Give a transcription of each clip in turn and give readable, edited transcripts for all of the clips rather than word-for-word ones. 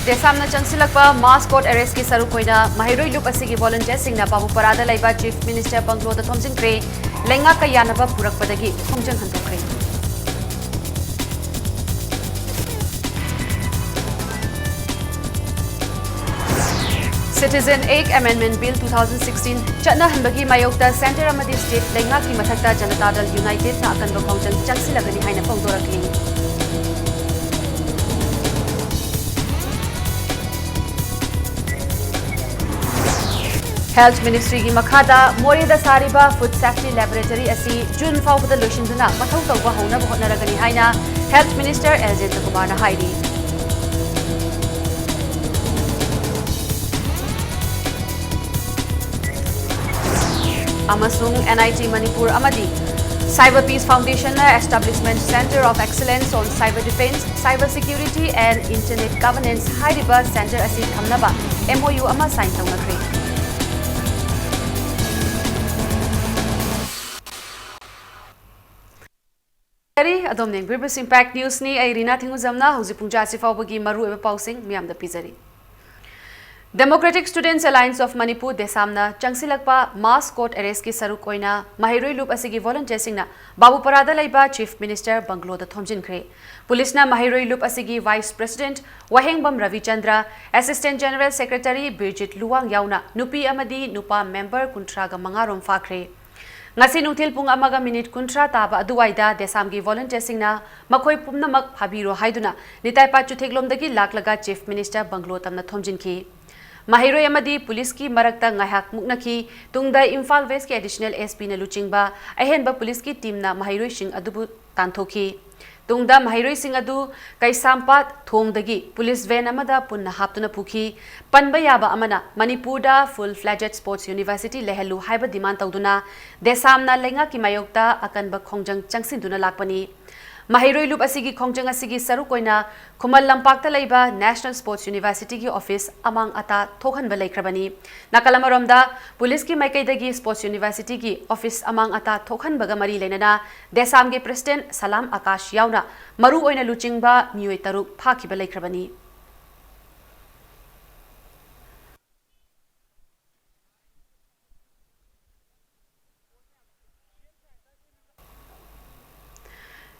Desamna changsilakpa mass court arrest ki saru koina mahiroi lup asigi volunteer singna babu parada laiba chief minister banglo da thomjingkre lenga ka yanaba purakpadagi khongjang handokre. Citizen Act Amendment Bill 2016 chana hanbagi mayokta center amadi state lenga ki mathakta Janata Dal United na akan khongjang changsilagani haina phongdorakli. Health Ministry की मखादा मोरेदा सारिबा Food Safety Laboratory असी जून फाउबदा लोइसिंदुना मथौ तौबा हौनबा होटनरगनी हाइना Health Minister Eljen Kumar na हाइरी. Amasung NIT Manipur amadi Cyber Peace Foundation na Establishment Center of Excellence on Cyber Defense, Cyber Security and Internet Governance hairiba center असी thamnaba MOU ama sign taunakre. Adom ning Bribus Impact News ni ay rina thingu zamna huzi pungja si fawbagi maru eba pausing miyam da pizari. Democratic Students Alliance of Manipur desamna changsilakpa mass court arrest ki saru koina mahiroi lup asigi volunteer singna babu parada laiba chief minister banglo da thomjinkhre. Police na mahiroi lup asigi vice president Wahengbam Ravichandra, assistant general secretary Birgit Luwang yauna nupi amadi nupa member kuntraga mangarom fakre. Ngasi nutil pung amaga minute kuntra taba aduwaida desamgi volunteer singna makhoi pumnamak phabiro haiduna nitai pa chutheklomdagi laklaga chief minister banglo tamna thomjinki. Mahiroi amadi police ki marakta ngahak muknaki tungda Imphal West ki additional SP na luchingba ahenba police ki team na mahiroi sing adubu tanthoki. Tungda mahiroi sing adu kai sampat thongdagi police van amada punna haptuna pukhi panba yaba amana Manipur da full fledged sports university lehelu haiba demand tawduna desamna lenga ki mayokta akanba khongjang changsinduna lakpani. Mahiroi lup asigi khongjang asigi saru koina Khumal Lampakta laiba National Sports University ki office amang ata thokhanba laikhrabani. Nakalamaromda police ki maikaidagi Sports University ki office amang ata thokhanbaga mari leinana desamge president Salam Akash yauna maru oina luchingba mioi taruk phakiba laikhrabani.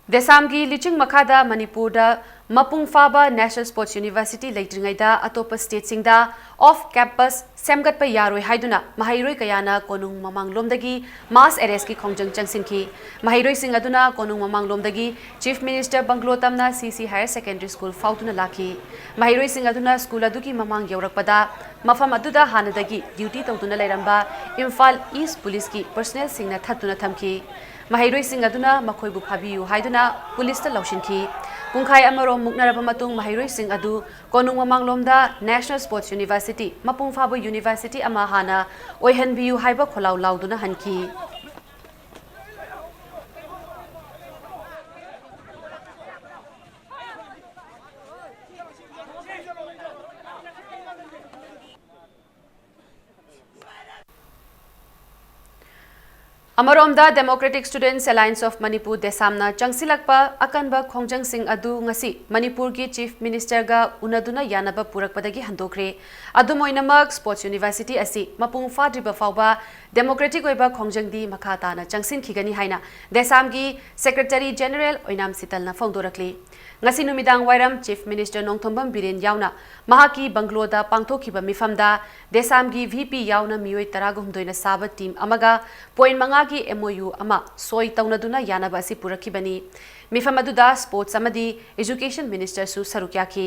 Desamgi liching makada Manipur da Mapung Faba National Sports University leitringaida atopa state singda off campus semgat pa yaroi haiduna mahiroi kayana konung mamang lomdagi mass arrest ki khongjang changsinki mahiroi sing aduna konung mamang lomdagi chief minister banglo tamna CC Higher Secondary School fautuna laki mahiroi sing aduna school aduki mamang yaurakpada mafam aduda hanadagi duty tawduna lairamba Imphal East Police ki personnel singna thatuna thamki mahiroi sing aduna makhoibu phabiyu haiduna police ta laushinki pungkhai amarom muknaraba matung mahiroi sing adu konung mamanglomda National Sports University mapung phaba university ama hana oihanbiyu haiba kholau lauduna hanki Amaromda Democratic Students Alliance of Manipur desamna changsilakpa akanba khongjang sing adu ngasi Manipur ki chief minister ga unaduna yanaba purakpadagi handokre adumoinamak Sports University asi mapung fadriba fawba democratic oiba khongjang di makhata na changsin khigani haina desamgi secretary general oinam sitalna phongdorakli ngasi numidang wairam chief minister nongthombam biren yauna mahaki bangloda pangthokhiba mifamda desamgi VP yauna mioi taragumdoina saba team amaga point manga ki MOU ama soi taunaduna yanaba si purakibani mifamaduda sports amadi education minister su sarukyaki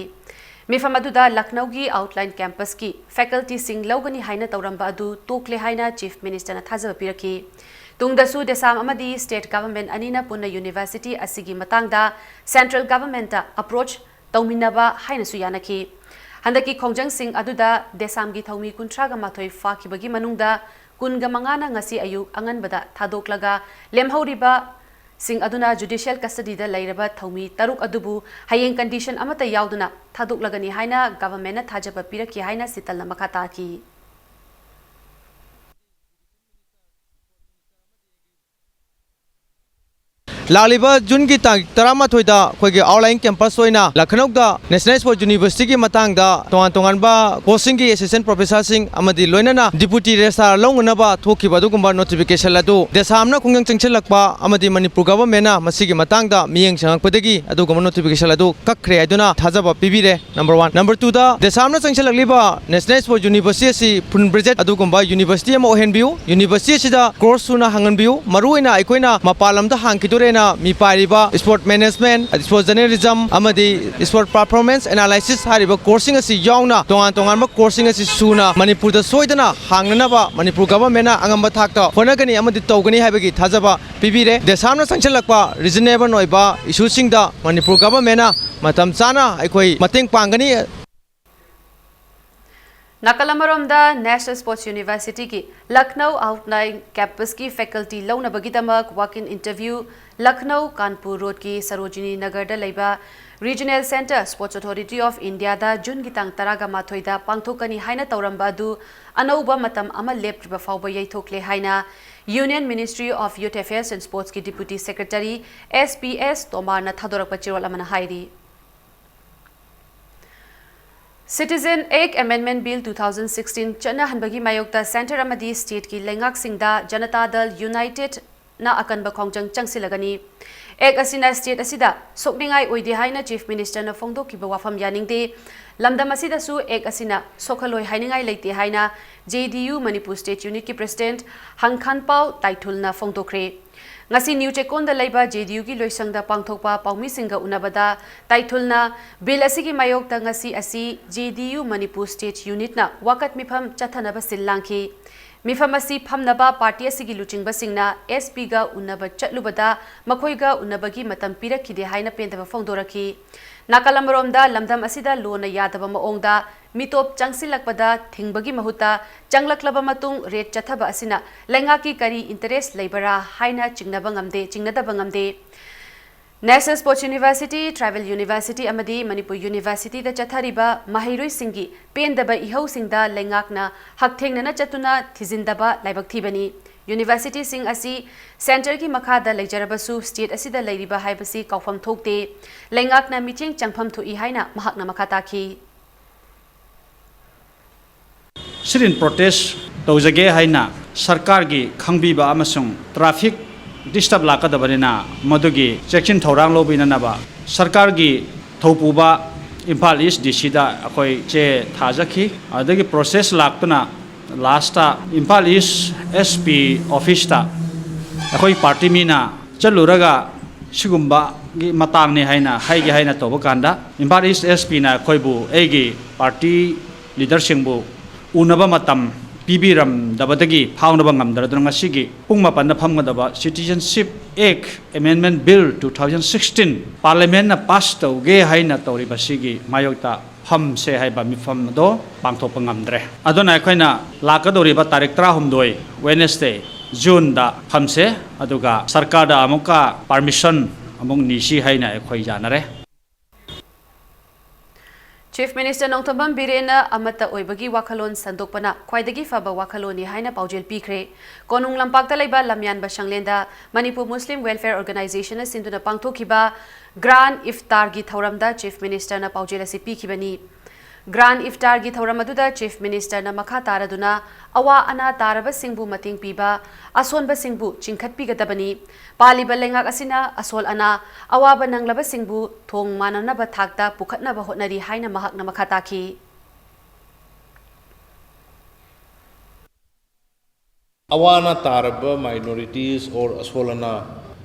mifamaduda Lucknow gi outline campus ki faculty sing logani haina tauramba adu tokle haina chief minister na thajaba piraki tungdasu desam amadi state government anina punna university asigi matangda central government ta approach tauminaba haina su yanaki handaki khongjang sing aduda desam gi thaumi kuntraga mathoi fakibagi manungda kunga mangana ngasi ayu anganbada thadoklaga lemhauriba sing aduna judicial custody da lairaba thaumi taruk adubu hayeng condition amata yauduna thadoklagani haina government na thajaba piraki haina sitalna makata ki लालिबा जून की तारीख 13 अखोइगे outline campus होइना Lucknow national sports university की मतांगदा तोंगान तोंगानबा coaching की assistant professor Singh अमदी लोइनना डिप्यूटी रेजिस्ट्रार लौंगनबा थोखिबा अदुगुंबा नोटिफिकेशन अदु देसामना खुंगंग चंगचलकपा अमदी मणिपुर गवर्नमेंटना मसिगी मतांगदा मियेंग संगकपदगी अदुगुंबा नोटिफिकेशन अदु कखरे आइदुना थाजबा पिबिरे नंबर 1 नंबर 2 दा देसामना चंगचलकलिबा नेशनल स्पोर्ट्स यूनिवर्सिटी असि फुन ब्रिजेट अदुगुंबा यूनिवर्सिटी अमा ओहेनबिउ यूनिवर्सिटी असिदा कोर्स सुना हंगनबिउ मरुइना अखोइना मपालमदा हांकिदोरेना मी पारिबा स्पोर्ट मैनेजमेंट स्पोर्ट जर्नलिज्म अमदी स्पोर्ट परफॉर्मेंस एनालिसिस हारिबा कोर्सिंग असि यावना तोंगान तोंगानबा कोर्सिंग असि सुना मणिपुर दा सोइदना हांगनबा मणिपुर गवर्नमेंट अंगम थाकता होनगनी अमदी तौगनी हाइबगी थाजबा पिबिरे देसामना संचलकपा रिजनेबल ओइबा इशूसिंगदा मणिपुर गवर्नमेंट मतम चाना अखोइ मतेंग पांगनी नाकलमरोमदा नेशनल स्पोर्ट्स यूनिवर्सिटी की लखनऊ आउटलाइन कैंपस की फैकल्टी लौनबगीदमक walk in interview Lucknow Kanpur road की सरोजिनी नगर लेबा regional centre sports authority of India दा जून की तांग 13 पांथोकनी हाइना तौरंबा अदु अनौबा मतम अमा लेप्ट्रिबा फाउबा यैथोकले हाइना union ministry of youth affairs and sports की डिप्यूटी सेक्रेटरी SPS तोमारना थादोरकपा चिरोल अमना हाइरी सिटीजन एक अमेंडमेंट बिल 2016 चना हनबगी मायोक्ता सेंटर अमदी स्टेट की लेंगाक सिंगदा जनता दल यूनाइटेड ना अकनबा खोंजंग चंगसिलगनी एक असिना स्टेट असिदा सोकनिंगाई ओइदे हाइना चीफ मिनिस्टर ना फोंदोकिबा वाफम यानिंगदे लमदम असिदासु एक असिना सोखलोय हाइनिंगाई लेते हाइना JDU मणिपुर स्टेट यूनिट की president हंखानपाव ताइथुलना फोंदोख्रे ngasi new chekon da laiba JDU ki loisang da pangthokpa paumi singa unabada taithulna bill asigi mayok ta ngasi asi JDU Manipur state unit na wakat mifam chathanaba silangki mifam asi phamnaba party asigi luchingba singna SP ga unaba chatlubada makhoiga unabagi matam pirakhide haina pendaba phongdoraki nakalamrom da lamdam asida lona yadaba maongda mitop changsilakpada thingbagi mahuta changlaklaba matung red chathaba asina lenga ki kari interest leibara haina chingnaba ngamde National Sports University Tribal University amadi Manipur University da chathariba mahiroi singi pendaba ihau singda lengakna hakthengna chatuna thizindaba laibak thibani University sing asi center ki makhada leijarabasu state asida leiriba haibasi kaufam thokte lengakna meeting changpham thui haina mahakna makhata ki Sirin protest tawjage haina sarkar gi khangbiba amasung traffic disturb lakadabarina madugi section thorang lobina naba sarkar gi thopuba Impal East DC da akoi che thajaki adagi process laktuna last Impal East SP office ta akoi party mina chaluraga sigumba gi matang ne haina haigi haina toba kanda Impal East SP na koibu egi party leader singbu unaba matam pibiram dabadagi phaunaba ngamdara ngasigi pungma panna phamgadaba Citizenship Act Amendment Bill 2016 Parliament na pass tawge haina tawri basigi mayokta pham se haiba mifam do pangthokpa ngamdre adona akhoina lakadoriba tarik 13 Wednesday June da phamse aduga sarkar da amuka permission among nisi haina akhoi janare Chief Minister Nongthambam Birena amata oibagi wakhalon sandokpana khwaidagi faba wakhaloni haina paujel pikre konung lampakta laiba lamyan ba sanglenda Manipur Muslim Welfare Organization sinduna pangthokiba Grand Iftar gi thauramda Chief Minister na paujel asi pikibani Grand Iftar gi thauram aduda Chief Minister na makha taraduna awa ana taraba singbu mating piba asonba singbu chingkhat pigadabani paliba lengak asina asol ana awaba nanglaba singbu thong manana ba thakta pukhatna ba hotnari haina mahakna makhata ki awana taraba minorities or asolana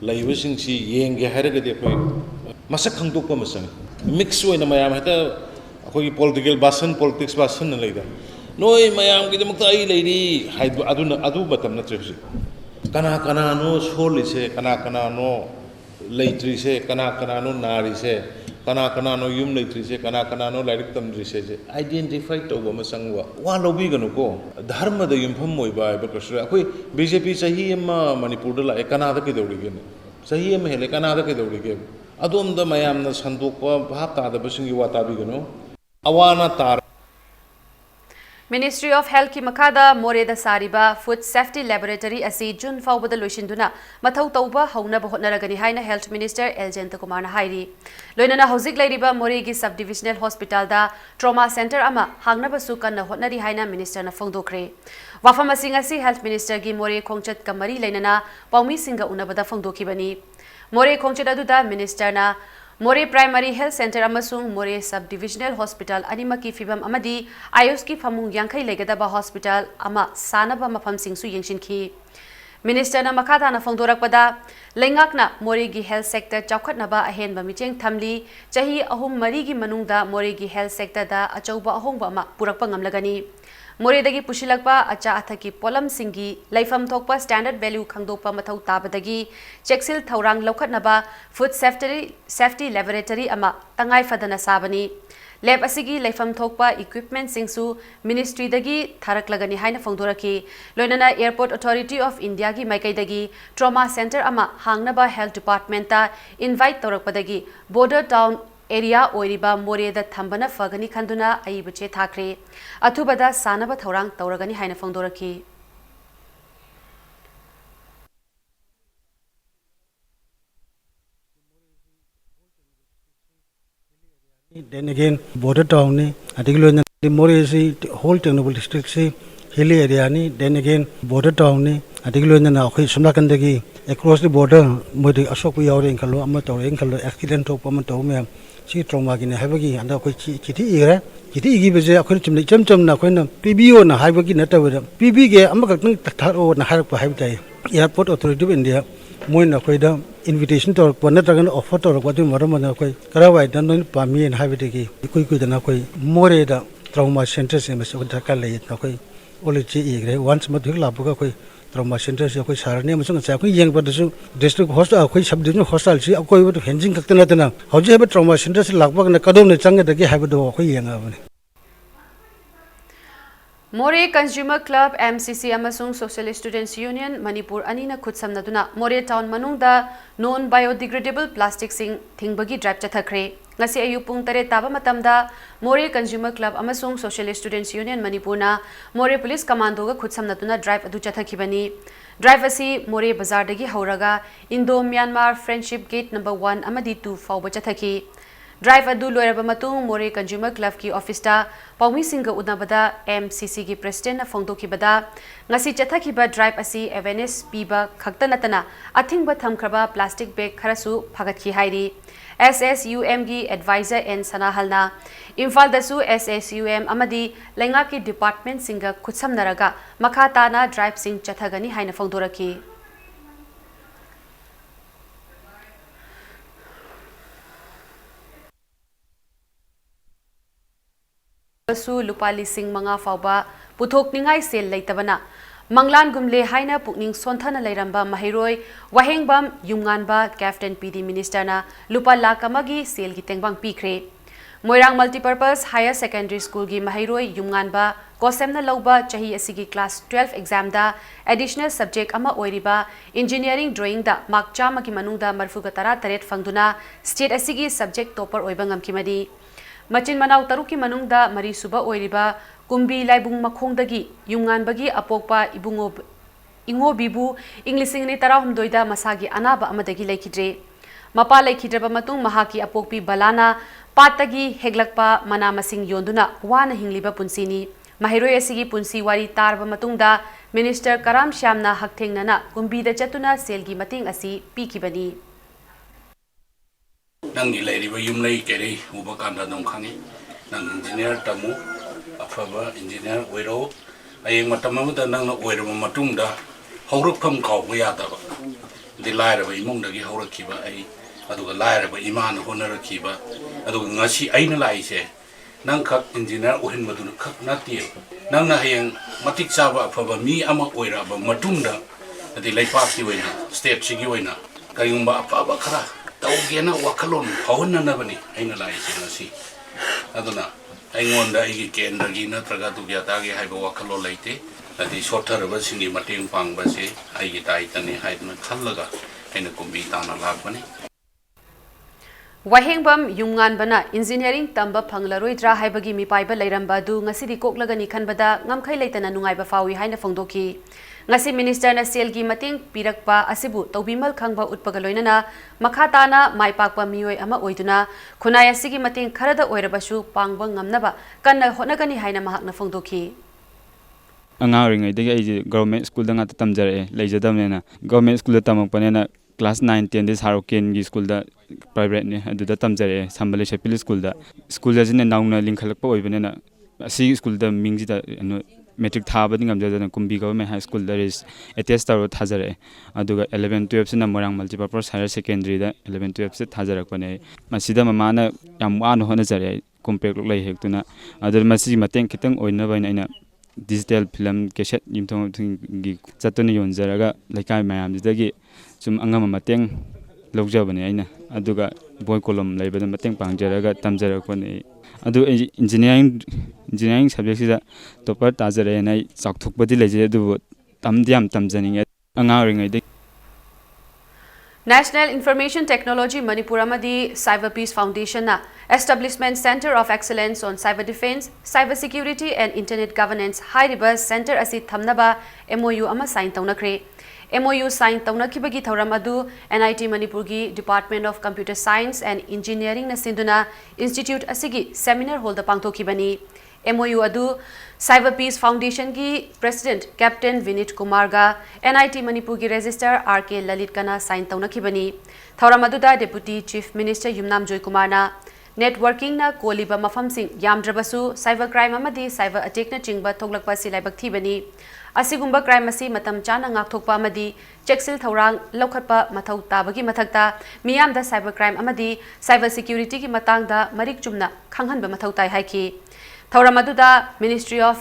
laibasing si yenge haragade koi masak khangdokpa masang mix oina mayam hata akoi political basan politics basan na leida noi mayam ki demukta ai leiri haidu adu batam na tresi kana no soli se kana no leitri se kana no nari se kana no yum leitri se kana no lairik tamri se identify to ba masangwa wa lobi ganu ko dharma da yumpham moi ba ba kasra akoi BJP sahi ma Manipur da la kana da ki dawri gen sahi ma hele kana da ki dawri gen adom da mayam na sandok pa bhap ta da basing yi wata bi ganu awana tar Ministry of Health ki makada Moreda Sariba Food Safety Laboratory asi June faubada loisinduna mathau tauba hauna bahotnaragani haina Health Minister Eljenta Kumar na hairi loinana hauzik lairiba Moregi Subdivisional Hospital da Trauma Center ama hangnaba su kanna hotnari haina Minister na phongdokre wafam asing asi Health Minister gi More khongchat kamari lainana paumi singa unabada phongdokibani More khongchat aduda Minister na More Primary Health Center amasung More Subdivisional Hospital animaki fibam amadi Ayus ki famung yangkai legadaba hospital ama sanaba mafam singsu yengshinki Minister na makata na phongdorakpada lengakna More gi health sector chawkhatnaba ahenba micheng thamli chahi ahum mari gi manungda More gi health sector da achauba ahongba ma purakpa ngamlagani Moredagi pushilakpa acha athaki polam singi laifam thokpa standard value khangdokpa mathau tabadagi cheksil thaurang lokhatnaba food safety laboratory ama tangai fadana sabani lab asigi laifam thokpa equipment singsu ministry dagi tharaklagani haina phongdoraki loinana airport authority of india gi maikaidagi trauma center ama hangnaba health department ta invite torakpadagi border town area oiriba Moreda thambana fagani khanduna aibuche thakre athubada sanaba thorang tauragani haina phongdoraki Then again, border town ni, particularly the Moresi whole technical district si hilly area ni. Then again, border town ni, particularly na okay, Sumakandagi across the border, modi Ashoku yaure in Kalo, Amato, in Kalo, accident of Pamato, me, si trauma in Havagi, and okay, Chiti era, Chiti give us a question, Chum na Quena, PBO na Havagi neta with PBG, Amaka Taro na Harpa Havtai, Airport Authority of India. Moina koida invitation to Panatagan offer to what you Maramana koi Karawai done Pami and Havitiki, Kuikudan koi Moreda trauma centers in Masakale Nakoi Olichi once Matula Bukakoi trauma centers Yako Sarani Masaki young but district hostel koi subdivision hostel she akoi to Hensing Katanatana. How do you have a trauma centers Labak and Kadon Changa the have a do young More Consumer Club MCC amasung Socialist Students Union Manipur anina khutsamnaduna More Town manungda non biodegradable plastic sing thingbagi drive chathakre ngasi ayu pung tare taba matamda More Consumer Club amasung Socialist Students Union Manipur na More Police Commando ga khutsamnaduna drive adu chathakibani drive asi More Bazar dagi hauraga Indo Myanmar Friendship Gate number 1 amadi 2 fawba chathaki Drive adu loiraba matung More Consumer Club ki office ta paumi singa udnabada MCC gi president na phongdokibada ngasi chathakiba drive asi awareness piba khaktanatana athingba thamkraba plastic bag kharasu phagatki hairi SSUM gi advisor and sanahalna Imphal dasu SSUM amadi lenga ki department singa khutsamnaraga makha na drive sing chathagani haina phongdoraki Su Lupali Singh Manga Fauba Puthok Ningai Sel Laitabana Manglan Gumle Haina Pukning Sontana Lairamba Mahiroi Wahengbam Yunganba Captain PD Minister na Lupa Lakamagi Sel Gitengbang Pikre Moirang Multipurpose Higher Secondary School gi Mahiroi Yunganba Kosemna Lauba Chahi Asigi Class 12 exam da additional subject ama oiriba engineering drawing da mark chama ki manungda marfuga tara taret fangduna state asigi subject topper oibangam kimadi Machin Manau Taruki Manungda Mari Suba Oiriba Kumbi Laibung Makhongdagi Yungan Bagi Apokpa Ingo Bibu Inglising ni Tarahum Doida Masagi Anaba Amadagi Laikidre Mapa Laikidraba Matung Mahaki Apokpi Balana Patagi Heglakpa Manamasing Yonduna Wana Hingliba Punsini Mahiroi Asigi Punsi Wari Tarba Matungda Minister Karam Shamna Hakteng Nana Kumbi da Chatuna Selgi Mating Asi Pikibani Nang ilariba yum lay kere uba kanda dong khangi nang engineer tamu afaba engineer oiro ayeng matama da nang na oiro matung da haurak pham khaw ba ya da ba di laira ba imong da gi haurak ki ba ai adu ga laira ba iman honar ki ba adu ngasi aina lai se nang khak engineer ohin madu khak na ti nang na hayeng matik chaba afaba mi ama oira ba matung da adi laipak ki oina state sigi oina kayumba afaba khara Taugiana wakalon pauna na bani aina lai si aduna aingonda igi kendra gi na traga tu gya ta gi haiba wakalo laite adi sothar ba singi mating pang ba se ai gi tai tani hai na khallaga aina kumbi ta na lag bani Wahengbam Yunganbana Engineering Tamba Panglaroidra Haibagi Mipaiba Lairamba du Ngasidi Koklagani Kanbada Ngamkai Laitana Nungaiba Fawi Haina Fongdoki Ngasi Minister na Selgi Mating Pirakpa Asibu Tobimal Kangba Utpagaloinana Makhatana Maipakpa Mioi Ama Oiduna Kunaya Sigi Mating Karada Oirabashu Pangba Ngamnaba Kana Honagani Haina Mahakna Fongdoki Angaring government school da ngata tamjare leijadamena government school da tamakpanena class 9 10 this haroken gi school da private ne adu da tamjare sambale shapil school da jine nauna linkhalakpa oibenena asi school da mingji da metric thaba dingam jada kumbi government high school da is attest taro thajare aduga 11 12 sina morang multipurpose higher secondary da 11 12 se thajarakpane masida mamana yam wan hona jare compare lok lai hektuna adur masi mateng kitang oina baina digital film cassette yimthong gi chatuni yonjaraga laikai mayam jidagi sum angama mateng logjabane aina aduga boy column laibada mateng pangjaraga tamjarakpane adu engineering subject sida topper tajare nai chakthukpadi leje adu tamdiam tamjaning angaring National Information Technology Manipur Amadi Cyber Peace Foundation na Establishment Center of Excellence on Cyber Defense, Cyber Security and Internet Governance High River Center asi thamnaba MOU ama sign taunakre. MOU sign taunakibagi thauram adu NIT Manipur gi Department of Computer Science and Engineering na sinduna Institute asigi seminar hold the pangthokibani. MOU adu Cyber Peace Foundation ki President Captain Vinit Kumar ga NIT Manipur ki Registrar RK Lalit kana sign taunakibani. Thauram aduda Deputy Chief Minister Yumnam Joy Kumar na networking na koliba mafam sing yamdrabasu cyber crime amadi cyber attack na chingba thoglakpa silaibak thibani. Asigumba crime asi matam chana ngakthokpa amadi cheksil thaurang lokhatpa mathau tabagi mathakta miyamda cyber crime amadi cyber security ki matangda marik chumna khanghanba mathau tai haiki. Thauram Ministry of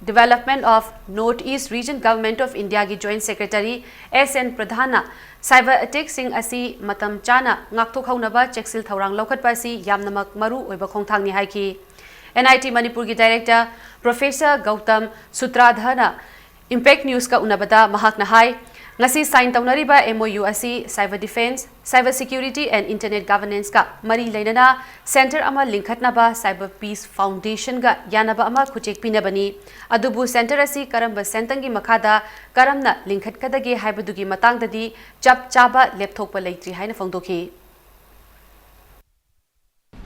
Development of Northeast Region Government of India ki Joint Secretary SN Pradhana cyber attack sing asi matam chana ngakthok haunaba cheksil thaurang lokhatpa si yamnamak maru oiba khongthang ni haiki. NIT Manipur ki Director Professor Gautam Sutradhana Impact News ka unabada mahakna hai ngasi sign taunariba MOU asi cyber defense, cyber security and internet governance ka mari lainana center ama linkhatna ba cyber peace foundation ga yanaba ama khuchek pinabani adubu center asi karamba sentangi makhada karamna linkhat kadage haibadugi matangdadi chap chaba laptop leitri haina fongdoki.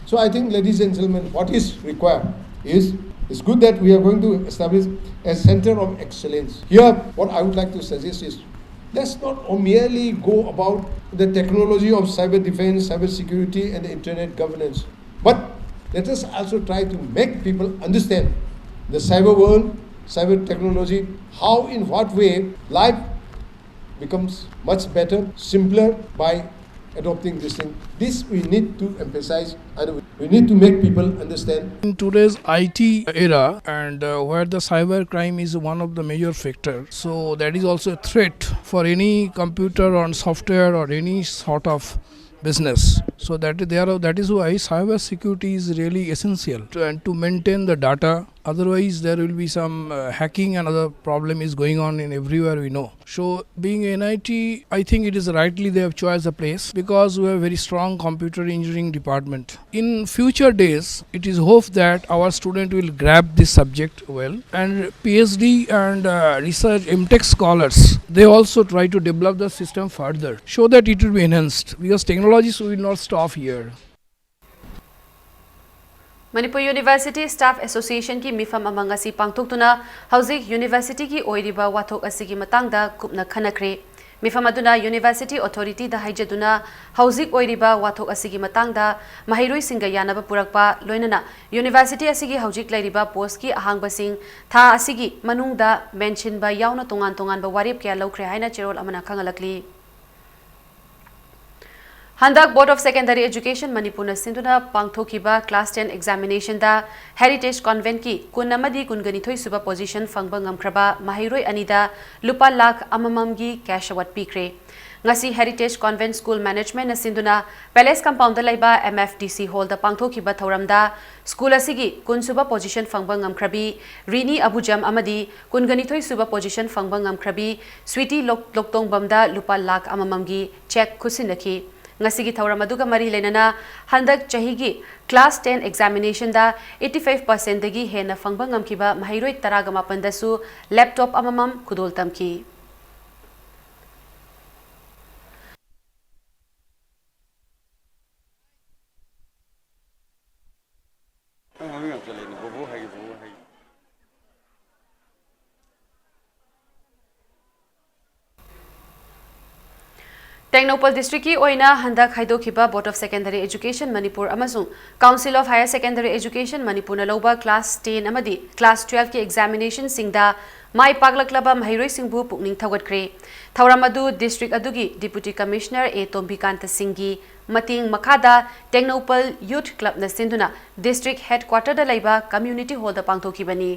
So I think, ladies and gentlemen, what is required is it's good that we are going to establish a center of excellence. Here, what I would like to suggest is let's not merely go about the technology of cyber defense, cyber security and internet governance, but let us also try to make people understand the cyber world, cyber technology, how in what way life becomes much better, simpler by adopting this thing. This we need to emphasize and we need to make people understand. In today's IT era and where the cyber crime is one of the major factors, so that is also a threat for any computer or software or any sort of business. So that is why cyber security is really essential and to maintain the data. Otherwise, there will be some hacking and other problem is going on in everywhere we know. So, being NIT, I think it is rightly they have chosen a place because we have a very strong computer engineering department. In future days, it is hoped that our student will grab this subject well. And PhD and research MTech scholars, they also try to develop the system further, so that it will be enhanced because technologies will not stop here. Manipur University Staff Association ki mifam amang asi pangtuktuna hauzik university ki oiriba wathok asigi matangda kupna khanakre mifam aduna University Authority da haijaduna hauzik oiriba wathok asigi matangda mahiroi singa yanaba purakpa loinana University asigi hauzik lairiba post ki ahangba sing tha asigi manungda mention ba yauna tongan ba warip kya lokre haina cherol amana khangalakli. Handak Board of Secondary Education Manipur na sinduna pangthokiba Class 10 examination da Heritage Convent ki kunamadi kunganithoi suba position fangba ngamkraba mahiroi anida lupa lakh amamam gi cash award pikre. Ngasi Heritage Convent School Management na sinduna Palace Compound laiba MFDC Hall da pangthokiba thauramda school asigi kun suba position fangba ngamkrabi Rini Abujam amadi kunganithoi suba position fangba ngamkrabi Sweetie Loktong bamda lupa lakh amamam gi check khusinaki. ngasigi thauram aduga mari lenana handak chahigi class 10 examination da 85% dagi hena phangba ngamkiba mahairoi taraga mapan dasu laptop amamam khudol tamki Technopal district ki oina handak haidokhiba Board of Secondary Education Manipur amasung Council of Higher Secondary Education Manipur na loba class 10 amadi class 12 ki examination singda mai paglaklaba mahairoi singbu pukning thawgatkre thauramadu district adugi Deputy Commissioner A Tombikanta Singhi mating makada Technopal Youth Club na sinduna district headquarter da laiba community hall da pangthokibani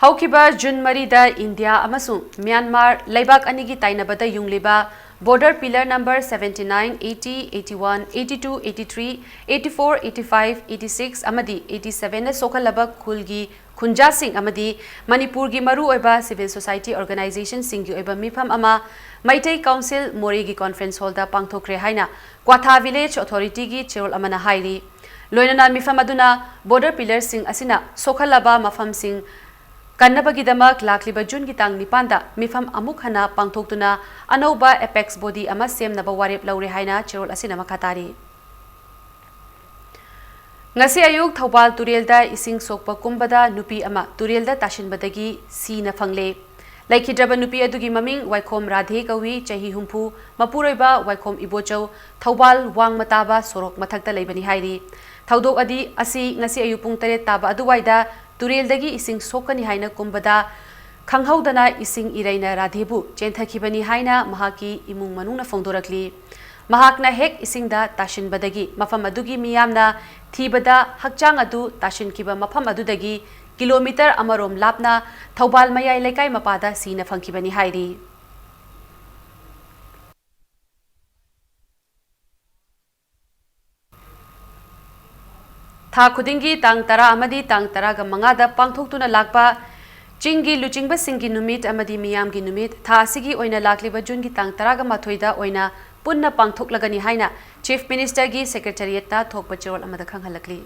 Haukiba June Marida India amasung Myanmar Laibak Anigi Tainabada Yungliba border pillar number 79, 80, 81, 82, 83, 84, 85, 86 amadi 87 na sokalaba khulgi Khunja Singh amadi Manipur gi maru oiba civil society organization singgi oiba mifam ama Maitai Council Morigi Conference Hall da pangthokre haina Kwatha Village Authority gi cherol amana hairi loinana mifam aduna border pillar sing asina sokalaba mafam sing Kannabagidama Lakliba June Gitang Nipanda, Mifam Amukhana Pangtoktuna, Anoba Apex Body Ama Sem Nabawarip Laure Haina, Cherol Asina Makatari. Ngasi Ayuk Thawbal Turielda Ising Sokpa Kumbada Nupi Ama Turielda Tashin Badagi Si na Fangle. Laikhidraba Nupi Adugi Maming Waikom Radhe Kawi Chahi Humpu Mapuroiba Waikom Ibochau Thawbal Wang Mataba Sorok Mathakta Laibani Hairi. Thawdok Adi Asi Ngasi Ayupung Tare Taba Aduwaida Turiel-dagi ising sokani haina kumbada khanghaudana ising iraina radhebu chenthakibani haina mahaki imung manungna fongdorakli mahakna hek isingda tashinbadagi mafam adugi miyamna thibada hakchang adu tashinkiba mafam adudagi kilometer amarom lapna Thawbal mayai lekai mapada sina phangkibani hairi Tha khudingi tang tara amadi tang tara ga mangada pangthoktuna lakpa chingi luchingba singgi numit amadi miyam gi numit tha asigi oina lakliba jun gi tang tara ga mathoida oina punna pangthoklagani haina Chief Minister gi Secretariat ta thokpa chirol amada khanghalakli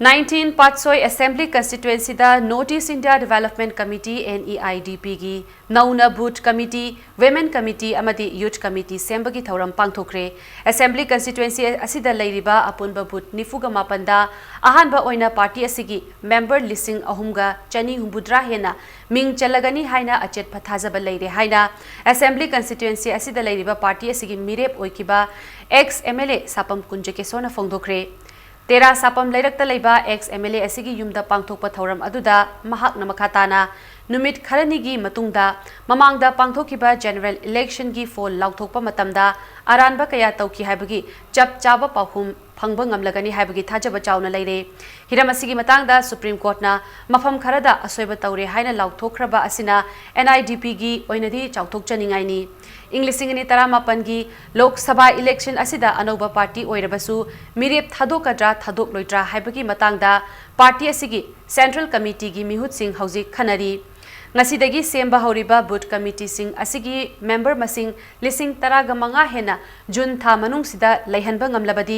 19 Patsoi Assembly Constituency da Notice India Development Committee NEIDP gi Nauna Boot Committee, Women Committee amadi Youth Committee sembagi thauram pangthokre Assembly Constituency asida leiriba apunba boot nifuga mapanda ahanba oina party asigi member listing ahumga chani humbudra hena ming chalagani haina achet phathajaba leire haina Assembly Constituency asida leiriba party asigi mirep oikiba ex MLA sapam kunjake sona fongdokre Tera sapam lairakta laiba ex MLA asigi yumda pangthokpa thauram aduda mahakna makhatana numit kharanigi matungda mamangda pangthokiba general election gi fall lauthokpa matamda aranba kaya tauki haibagi chap chaba pahum phangba ngamlagani haibagi thajaba chauna leire hiram asigi matangda Supreme Court na mafam kharada asoiba taure haina lauthokraba asina NIDP gi oinadi chauthokchaningaini Inglisingani taramapan gi Lok Sabha election asida anoba party oirabasu mirep thadokadra thadok loitra haibagi matangda party asigi Central Committee gi mihut sing hauzik khanari ngasidagi semba horiba boot committee sing asigi member masing lising taraga manga hena June tha manung sida laihanba ngamlabadi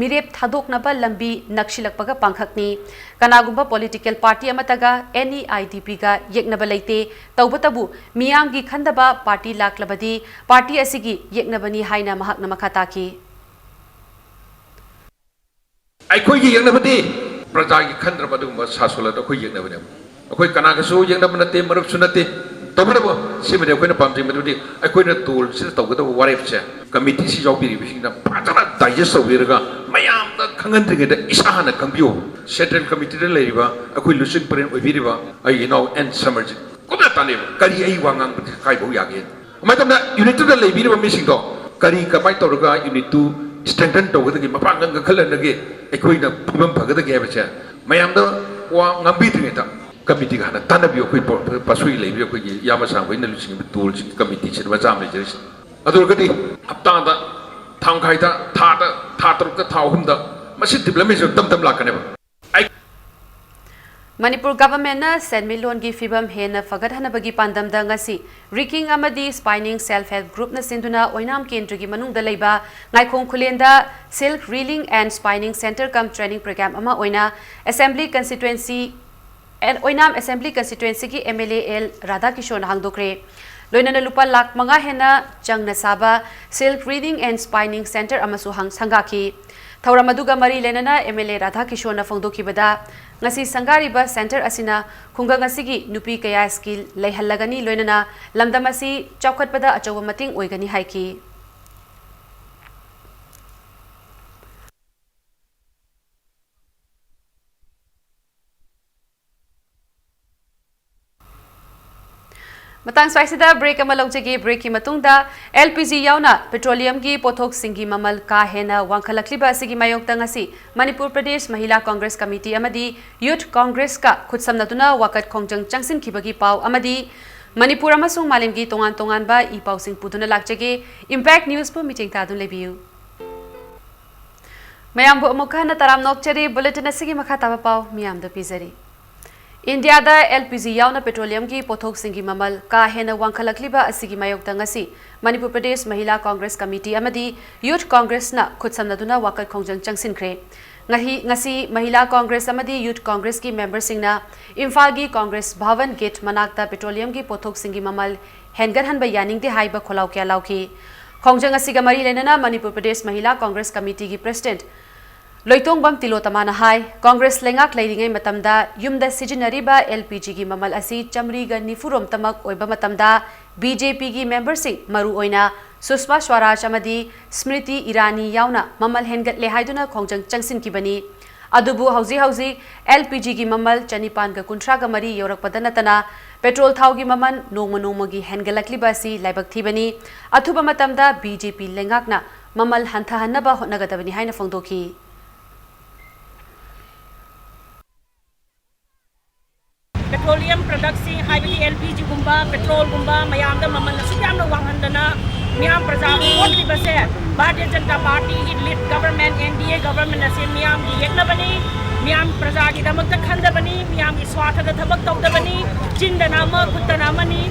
mirep thadoknaba lambi nakshilakpaga pangkhakni kanagumba political party amataga NEIDP ga yeknaba leite tawbatabu miyam gi khandaba party laklabadi party asigi yeknabani haina mahakna makhata ki akhoi gi yeknabadi praja gi khandrabadu ma sasola to khoi yeknabani akhoi kanagasu yeknaba nate marup sunate tawbatabu simade akhoi na pamjing madudi akhoi na tool sis tawgadabu warep che committee si jawbiri bisingna pajana digest sawiraga mayam da khangendringe da isahana kambio central committee da leiriba akhoi lusing paren oibiriba ai now and summerji kuma tale kari ai wangang kai bo yage mai tamna unit da leibiriba misingdo kari kamai tawraga unit 2 strengthen tawgadagi mapang ga khalanage akhoi na phimam bhagadagi habacha mayam da wa ngambidringe ta committee ga na tanabio khoi pasui leibio khoi yama sangoi na lusing tool committee se majam le jeris adurgadi hapta da thangkhaida tha tarukta thahumda masi development tam tam lakane ba Manipur government na senmilon gi fibam hena fagat hanabagi pandam da ngasi riking amadi spinning self help group na sinduna oinam kendra gi manung da leiba ngaikhong khulenda silk reeling and spinning center cum training program ama oina assembly constituency and oinam assembly constituency ki MLA L Radha Kishore hangdokre loinana lupa lak manga hena changna saba silk reading and spinning center amasu hang sangaki Tauramaduga Mari Lenana MLA Radha Kishore na fongdokibada ngasi sangariba center asina khungang asigi nupi kaya skill leihallagani loinana lamdam asi chawkhatpada achawa mating oigani haiki Matang swaisida break amalawjagi break ki matungda LPG yauna petroleum gi pothok singi mamal ka hena wangkhalakliba asigi mayokta ngasi Manipur Pradesh Mahila Congress Committee amadi Youth Congress ka khutsamnatuna wakat khongjang changsin khibagi pau amadi Manipur amasung malimgi tongan tongan ba I pau sing puduna lakjagi Impact News pu meeting tadun lebiu Mayam bu amukha na taram nokchari bulletin asigi makha taba pau miyam da pizari India da LPG yauna petroleum ki pothok singi mamal ka hena wangkhalakliba asigi mayokta ngasi Manipur Pradesh Mahila Congress Committee amadi Youth Congress na khutsamnaduna wakat khongjang changsinkhre ngasi Mahila Congress amadi Youth Congress ki members singna Imphal gi Congress Bhavan Gate manakta petroleum ki pothok singi mamal hengar hanba yaning de haiba kholau kya lauki khongjang asiga mari lenana Manipur Pradesh Mahila Congress Committee ki President Loitong bam tilotamana hai Congress lengak leiringai matamda yumda sijinariba LPG gi mamal asi chamri ga nifurom tamak oiba matamda BJP gi members sing maru oina Sushma Swaraj amadi Smriti Irani yauna mamal hengat le haiduna khongjang changsin kibani adubu hauzi LPG gi mamal chanipan ga kunthra ga mari yorak padanatana petrol thau gi maman nongma gi hengalakli basi laibak thibani athuba matamda BJP lengakna mamal hantha hanaba hotnagadabani haina fongdoki Petroleum products हाइबली LPG गुम्बा petrol गुम्बा मयाम दा ममल सुयाम न वांगहंदना मियाम प्रजा vote लिबसे Bharatiya Janata party की lead government NDA government असे मियाम की येकनबनी मियाम प्रजा की दमक खंदबनी मियाम की स्वार्थ दा थबक तौदबनी चिंदना म खुतना मनी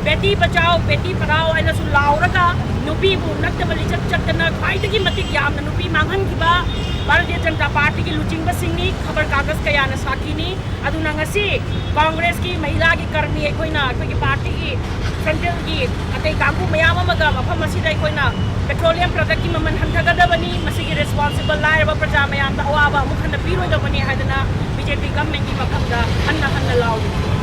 बेटी बचाओ बेटी पढ़ाओ ऐना सु लाउरगा नुपी बु नक्तबली चटना खाइदगी मतिक याम नुपी मांगहनखिबा भारतीय जनता पार्टी की लुचिंग सिंह खबर कागज कया साखी कांग्रेस की महिला की कर्मी अखोई पार्टी की सेंट्रल की अतई कांगू मयाम मफम पेट्रोलियम प्रोडक्ट की ममन हंथगदबनी रेस्पॉन्सिबल लाइब प्रजा मयाम अवाब अमुक पीरोदबनी बीजेपी गवर्नमेंट की मफम हन्न लाउ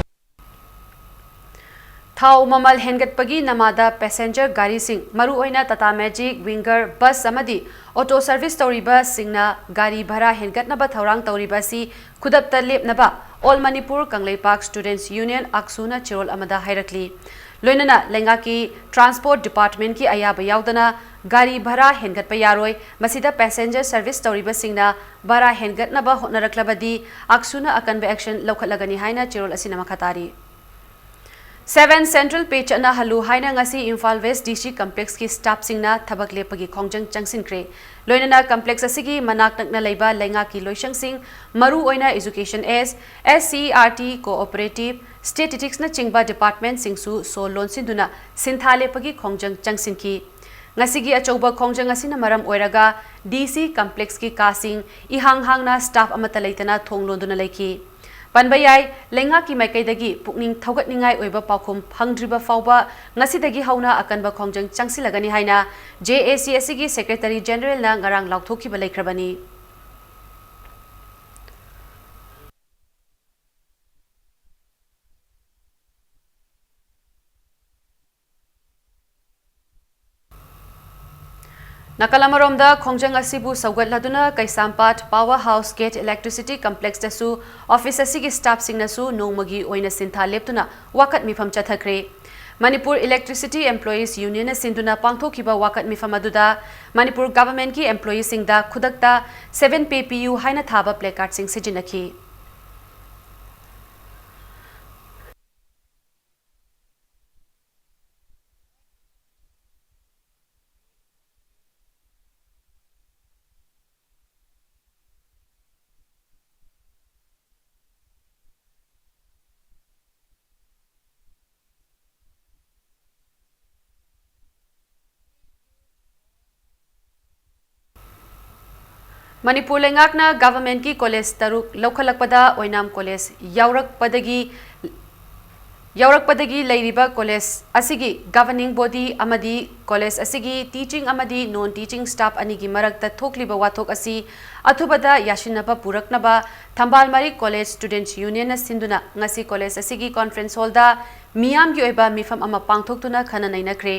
Thau mamal hengatpagi namada passenger gari sing maru oina Tata Magic Winger bus amadi auto service toriba singna gari bhara hengatnaba thaurang toriba si khudapta lepnaba All Manipur Kangleipak Students Union Aksuna Chirol amada hairakli loinana lenga ki transport department ki ayaba yaudana gari bhara hengatpa yaroi masida passenger service toriba singna bhara hengatnaba hotnaraklabadi Aksuna akanba action lokhalagani haina Chirol asina makhatari 7 Central Page na halu haina ngasi Imphal West DC Complex ki staff singna thabak lepagi khongjang changsinkre loinana complex asigi manak nakna leiba lenga ki loisang sing maru oina education SCERT cooperative statistics na chingba department singsu so loan sinduna sinthale pagi khongjang changsinki ngasigi achouba khongjang asina maram oiraga DC Complex ki kasing ihang hangna staff amata leitana thonglonduna leiki Panbayai lenga ki maikaidagi pukning thaugatningai oiba paukhum phangdriba fauba ngasidagi hauna akanba khongjang changsilagani haina JACSC gi Secretary General na ngarang lauthokhiba leikrabani Nakalamaromda khongjang asibu saugatladuna Kaisampat Powerhouse Gate Electricity Complex dasu office asigi staff singnasu nongmagi oina sintha leptuna wakat mifam chathakre Manipur Electricity Employees Union sinduna pangthokiba wakat mifam aduda Manipur government ki employees singda khudakta 7 PPU haina thaba placard sing sijinaki Manipur lengakna government ki college taruk laukalakpada oinam college yaurakpadagi leiriba college asigi governing body amadi college asigi teaching amadi non teaching staff anigi marakta thokliba wathok asi athubada yashinaba puraknaba Thambalmari college students union na sinduna ngasi college asigi conference hall da miyam gi oiba mifam ama pangthoktuna khana nainakre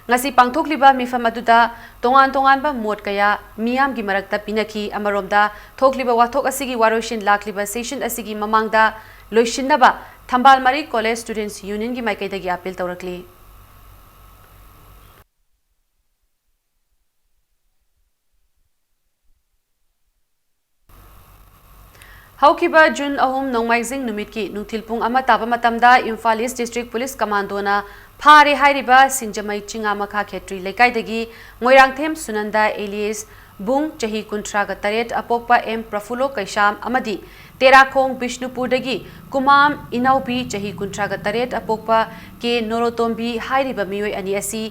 ngasi pangthokliba mifam aduda tongan ba mot kaya miyam gi marakta pinaki amaromda thokliba wathok asigi waroshin lakliba session asigi mamangda loishinnaba Thambalmari college students union gi maikaidagi appeal tawrakli Haukiba June ahum nongmaizing numit ki nungthilpung ama taba matamda Imphal East District Police Commando na phare hairiba singjamai chinga makha khetri lekaidagi moirangthem sunanda alias bung chahi kuntra ga taret apokpa m prafulo kaisham amadi Terakhong Bishnupurdagi kumam inaupi chahi kuntra ga taret apokpa ke norotombi hairiba mioi ani asi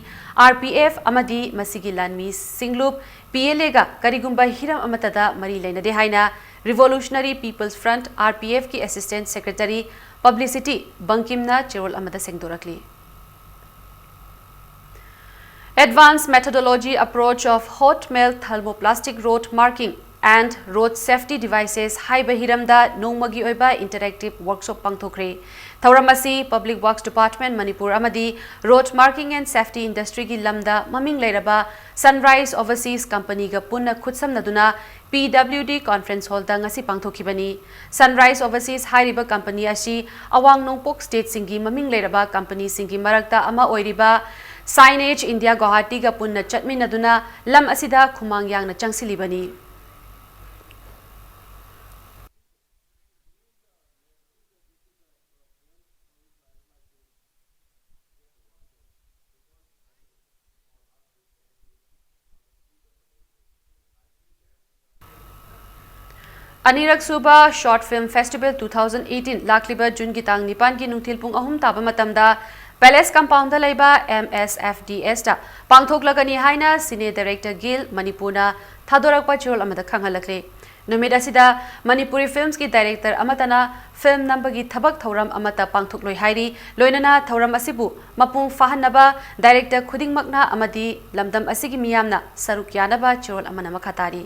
RPF amadi masigi lanmi singlup PLA ga karigumba hiram amatada mari leinade haina Revolutionary People's Front RPF ki Assistant Secretary Publicity Bankimna Chirol Amada Sengdorakli. Advanced methodology approach of hot melt thermoplastic road marking and road safety devices Hai Bahiramda Nongmagi Oiba interactive workshop pangthokre. Thauramasi Public Works Department Manipur Amadi Road Marking and Safety Industry gi lamda maming leiraba Sunrise Overseas Company ga punna khutsam naduna PWD Conference Hall da ngasi pangthokibani Sunrise Overseas hairiba company ashi awang nongpok state singi maming leiraba company singi marakta ama oiriba Signage India Guwahati ga punna chatminaduna lam asida khumang yang na changsilibani Anirak Suba Short Film Festival 2018 Lakliba June Gitang Nipan ki nungthilpung ahum taba matamda Palace Compound laiba MSFDS da pangthoklagani haina Cine Director Gil Manipurna Thadorakpa chol amada khanghalakle numid asida Manipuri Films ki director amatana film number gi thabak thauram amata pangthokloi hairi loinana thauram asibu mapung fahanaba director khudingmakna amadi lamdam asigi miyamna saruk yanaba chol amana makhatari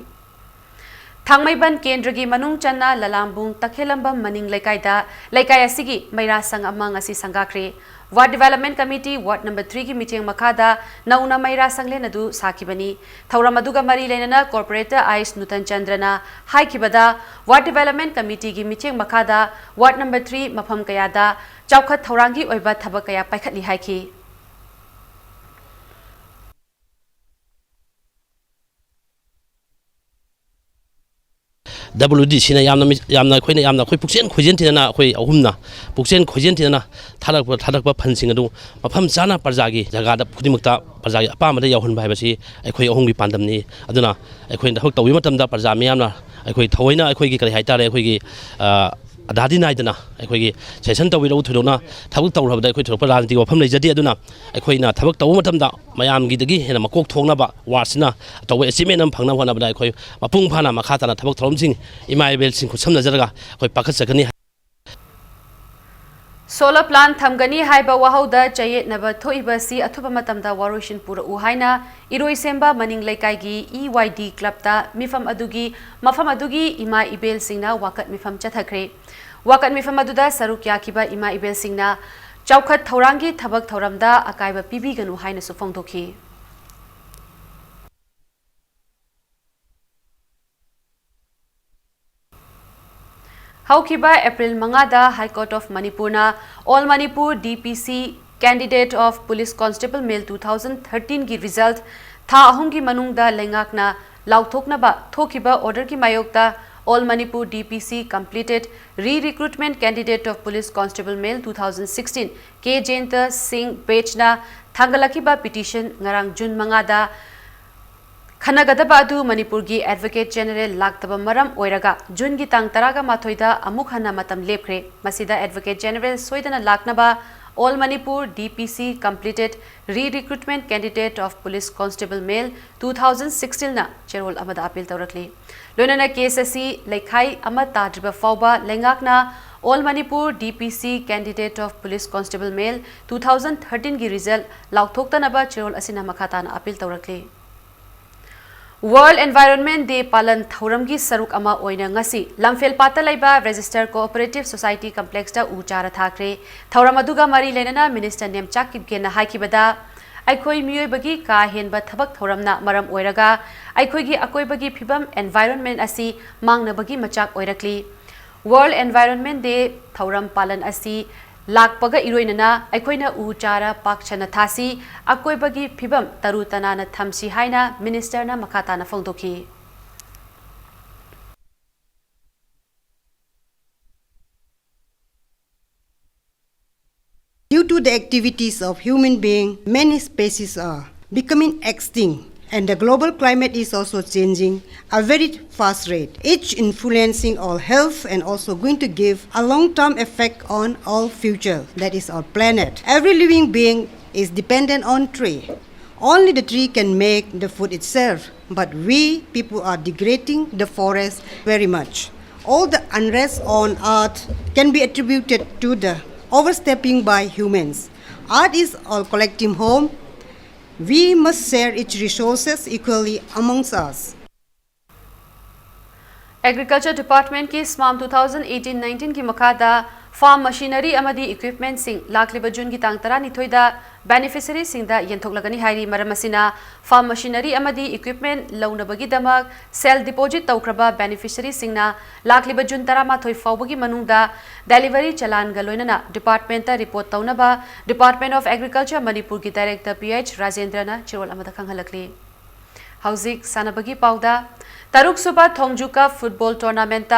Thangmaiban Kendragi Manung Channa Lalambung Takhelambam Maning Lekaida Lekai Asigi Maira Sang Amang Asi Sangakre Ward Development Committee Ward number 3 ki meeting makada nauna Maira Sangle Nadu Sakibani Thauramaduga Mari Lenana Corporator Ais Nutan Chandrana Haikibada Ward Development Committee ki meeting makada Ward number 3 Mafam Kayada Chaukhat Thaurangi Oiba Thabakaya Paikhatli Haiki WD sina yamna khoi puksen khojen tina khoi ahumna puksen khojen tina thadak phansing adu mafam chana parjagi jaga da khudimukta parjagi apa mada yahun bai basi khoi ahumgi pandamni aduna khoi da hok tawi matamda parja miyamna khoi thoina khoi gi kari haitare khoi gi adadi naidana khoi session tawi ro thudona thabuk tawrabda khoi thurpa ranti wafam leijadi aduna khoi na thabuk tawu matamda mayam gi dagi hena makok thongna ba warsina tawi achievement am phangna hona ba khoi mapung phana makha tana thabuk thromsing imaibel sing khu samna jaraga khoi pakhat sakani Solar plant thamgani haiba wahauda chayet naba thoiba si athuba matamda waroshin pura uhaina iroi semba maning laikai gi EYD club ta mifam adugi ima ibel singna wakat mifam chathakre wakat mifam aduda saruk yakiba ima ibel singna chawkhat thaurangi thabak thauramda akaiba pibi ganu haina su phongdokhi Haukiba April Mangada High Court of Manipurna All Manipur DPC Candidate of Police Constable Male 2013 ki result tha ahum ki manungda lengakna lauthokna ba thokiba order ki mayokta All Manipur DPC completed re-recruitment candidate of Police Constable Male 2016 K Jayanta Singh Bechna thangalakiba petition ngarang June Mangada Khanagadaba adu Manipur gi Advocate General Laktaba Maram Oiraga June gi tang taraga mathoida amuk hana matam lepkhre masida Advocate General soidana laknaba All Manipur DPC completed re-recruitment candidate of Police Constable Male 2016 na Cherol amada appeal tawrakli. Loinana case asi Laikhai ama tadriba fauba lengakna All Manipur DPC candidate of Police Constable Male 2013 gi result lauthoktanaba Cherol asina makhatana appeal tawrakli. World Environment Day Palan Thauramgi Saruk Ama Oina Ngasi Lamfel Pata Laiba Register Cooperative Society Complex da Uchara Thakre Thauramaduga Mari Lenana Minister Nemchak Kibgena Haikibada Aikoi Miyoi Bagi Ka Henba Thabak Thauramna Maram Oiraga Aikoi gi Akoi Bagi Phibam Environment Asi Mangna Bagi Machak Oirakli World Environment Day Thauram Palan Asi Lakpaga iroinana aikoina uchara pakchana thasi akoibagi phibam tarutana na thamsi haina minister na makata na phongdoki. Due to the activities of human beings, many species are becoming extinct, and the global climate is also changing at a very fast rate, each influencing our health and also going to give a long-term effect on our future, that is our planet. Every living being is dependent on tree. Only the tree can make the food itself, but we people are degrading the forest very much. All the unrest on earth can be attributed to the overstepping by humans. Earth is our collective home. We must share its resources equally amongst us. Agriculture Department ki SMAM 2018-19 ki makada farm machinery amadi equipment sing lakliba June ki tang tara nithoida beneficiary sing da yenthoklagani hairi maramasina farm machinery amadi equipment launabagi damak sell deposit tawkraba beneficiary singna lakliba June tara ma thoi faubagi manungda delivery chalan galoinana department ta report taunaba Department of Agriculture Manipur ki director PH Rajendrana chirol amada khanghalakli. Hauzik sanabagi pauda Taruk Suba Thongjuka Football Tournament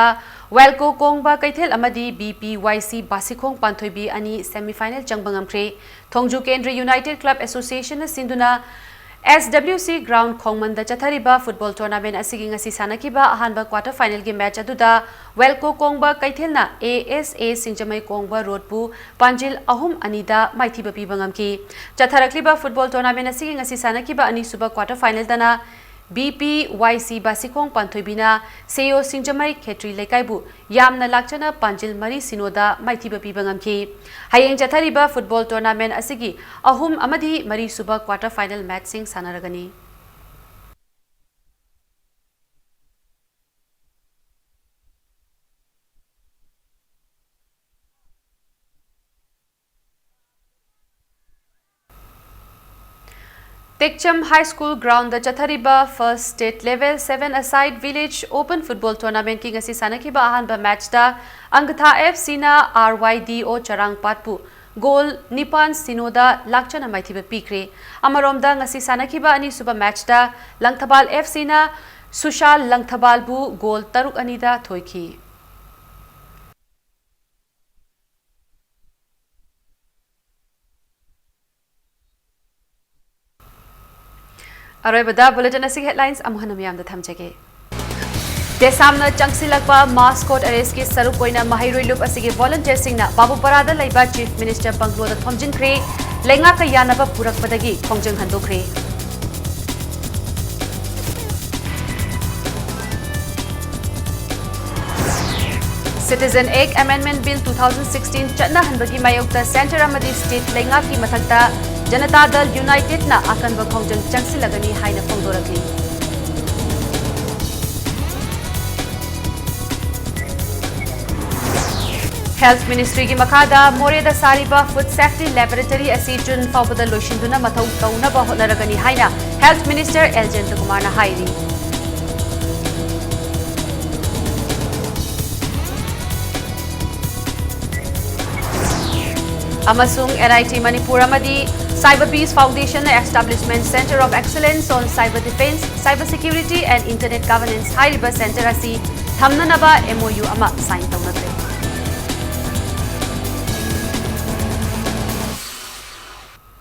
Welko Kongba Kaithel Amadi BPYC Basikhong Panthoibi Ani semi-final Changbangamkre Thongju Kendra United Club Association Sinduna SWC Ground Khongmanda Chathariba Football Tournament Asigi ngasi sanakiba ahanba quarter final gi match aduda Welko Kongba Kaithelna ASA Singjamai Kongba Roadpu Panjil Ahum Anida Maithiba Pibangamki Chatharakliba Football Tournament Asigi ngasi sanakiba ani suba quarter final dana BPYC Basikong Panthoibina Seyo Singjamai Khetri Lekaibu Yamna Lakchana Panjil Mari Sinoda Maithiba Pibangamki Hayeng Chathariba Football Tournament Asigi Ahum Amadi Mari Suba quarter final match sing sanaragani. Tekcham High School ground the Chathariba first state level 7 aside village open football tournament ki ngasi sanakiba ahanba match da Angtha FC na RYDO Charang Patpu goal Nipan Sinoda Lakchana Maithiba Pikre Amaromda ngasi sanakiba ani suba match da Langthabal FC na Sushal Langthabal bu goal Taruk Anida Thoiki. Aroibada bulletin asig headlines amuhanamyam da thamjage. Desamna changsilakpa mascot arrest ki saruk koina mahairoi lup asigi volunteer singna Babuparada laiba Chief Minister Banglo da thomjinkre lenga ka yanaba purakpadagi khongjang handokre. Citizen Act Amendment Bill 2016 chatna hanbagi mayokta Center amadi state lenga ki mathakta Janata Dal United na akanba khongjang changsilagani haina phongdorakli. Health Ministry ki makada Moreda Sariba Food Safety Laboratory asi June faubada loishinduna mathau taunaba honaragani haina Health Minister Eljen Kumar na hairi. Amasung NIT Manipur amadi Cyber Peace Foundation Establishment Center of Excellence on Cyber Defense, Cyber Security and Internet Governance High River Center asi thamnanaba MOU ama sign taunakre.